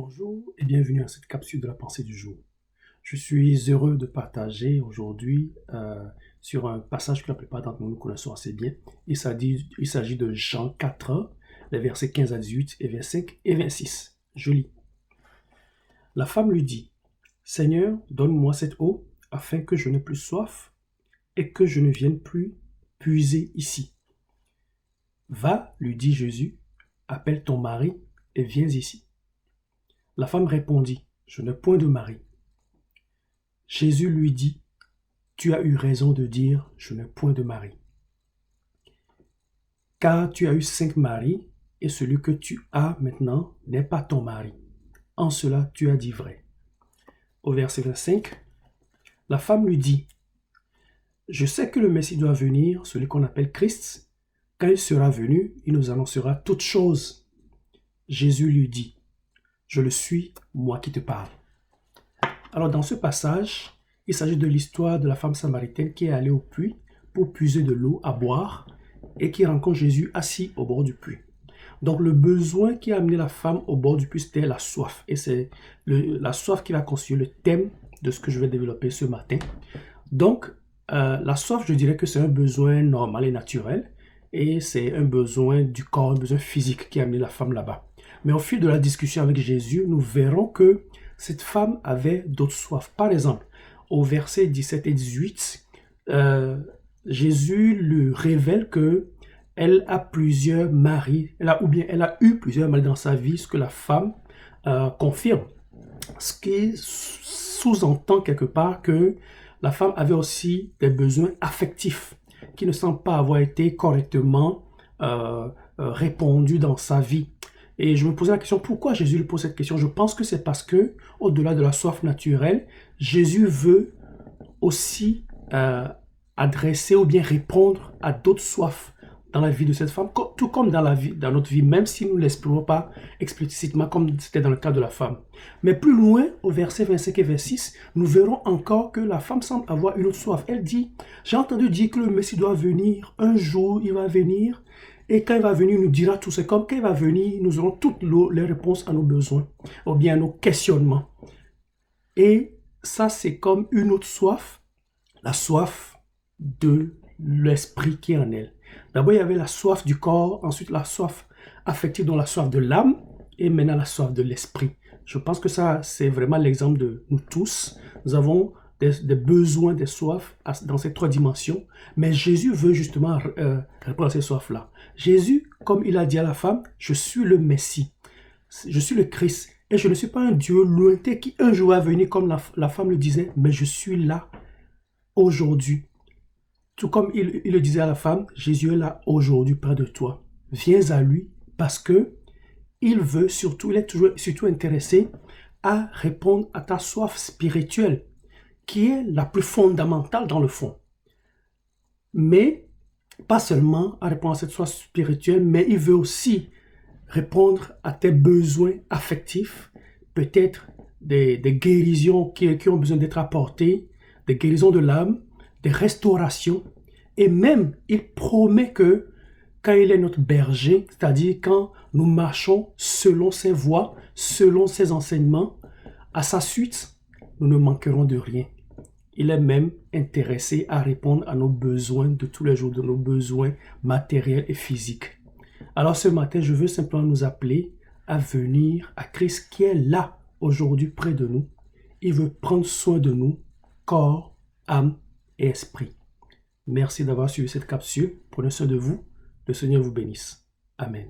Bonjour et bienvenue à cette capsule de la pensée du jour. Je suis heureux de partager aujourd'hui sur un passage que la plupart d'entre nous connaissons assez bien. Il s'agit de Jean 4, les versets 15 à 18 et versets 5 et 26. Je lis. La femme lui dit, « Seigneur, donne-moi cette eau afin que je n'ai plus soif et que je ne vienne plus puiser ici. » Va, lui dit Jésus, appelle ton mari et viens ici. La femme répondit, « Je n'ai point de mari. » Jésus lui dit, « Tu as eu raison de dire, je n'ai point de mari. Car tu as eu 5 maris, et celui que tu as maintenant n'est pas ton mari. En cela, tu as dit vrai. » Au verset 25, la femme lui dit, « Je sais que le Messie doit venir, celui qu'on appelle Christ. Quand il sera venu, il nous annoncera toutes choses. » Jésus lui dit, « Je le suis, moi qui te parle. » Alors dans ce passage, il s'agit de l'histoire de la femme samaritaine qui est allée au puits pour puiser de l'eau à boire et qui rencontre Jésus assis au bord du puits. Donc le besoin qui a amené la femme au bord du puits, c'était la soif. Et c'est la soif qui va constituer le thème de ce que je vais développer ce matin. Donc la soif, je dirais que c'est un besoin normal et naturel. Et c'est un besoin du corps, un besoin physique qui a amené la femme là-bas. Mais au fil de la discussion avec Jésus, nous verrons que cette femme avait d'autres soifs. Par exemple, au verset 17 et 18, Jésus lui révèle que elle a plusieurs maris, elle a eu plusieurs maris dans sa vie, ce que la femme confirme. Ce qui sous-entend quelque part que la femme avait aussi des besoins affectifs qui ne semblent pas avoir été correctement répondus dans sa vie. Et je me posais la question, pourquoi Jésus lui pose cette question? Je pense que c'est parce que, au-delà de la soif naturelle, Jésus veut aussi adresser ou bien répondre à d'autres soifs dans la vie de cette femme, tout comme dans notre vie, même si nous ne l'exprimons pas explicitement comme c'était dans le cas de la femme. Mais plus loin, au verset 25 et 26, nous verrons encore que la femme semble avoir une autre soif. Elle dit, j'ai entendu dire que le Messie doit venir, un jour il va venir, et quand il va venir, il nous dira tout. C'est comme quand il va venir, nous aurons toutes les réponses à nos besoins, ou bien à nos questionnements. Et ça, c'est comme une autre soif, la soif de l'esprit qui est en elle. D'abord, il y avait la soif du corps, ensuite la soif affective, donc la soif de l'âme, et maintenant la soif de l'esprit. Je pense que ça, c'est vraiment l'exemple de nous tous. Nous avons des besoins, des soifs dans ces 3 dimensions, mais Jésus veut justement répondre à ces soifs-là. Jésus, comme il a dit à la femme, « Je suis le Messie, je suis le Christ, et je ne suis pas un Dieu lointain qui un jour va venir, comme la femme le disait, mais je suis là aujourd'hui. » Tout comme il le disait à la femme, Jésus est là aujourd'hui près de toi. Viens à lui parce que il est surtout intéressé à répondre à ta soif spirituelle, qui est la plus fondamentale dans le fond. Mais pas seulement à répondre à cette soif spirituelle, mais il veut aussi répondre à tes besoins affectifs, peut-être des guérisons qui ont besoin d'être apportées, des guérisons de l'âme, des restaurations, et même il promet que quand il est notre berger, c'est-à-dire quand nous marchons selon ses voies, selon ses enseignements, à sa suite, nous ne manquerons de rien. Il est même intéressé à répondre à nos besoins de tous les jours, de nos besoins matériels et physiques. Alors ce matin, je veux simplement nous appeler à venir à Christ qui est là aujourd'hui près de nous. Il veut prendre soin de nous, corps, âme et esprit. Merci d'avoir suivi cette capsule. Prenez soin de vous. Le Seigneur vous bénisse. Amen.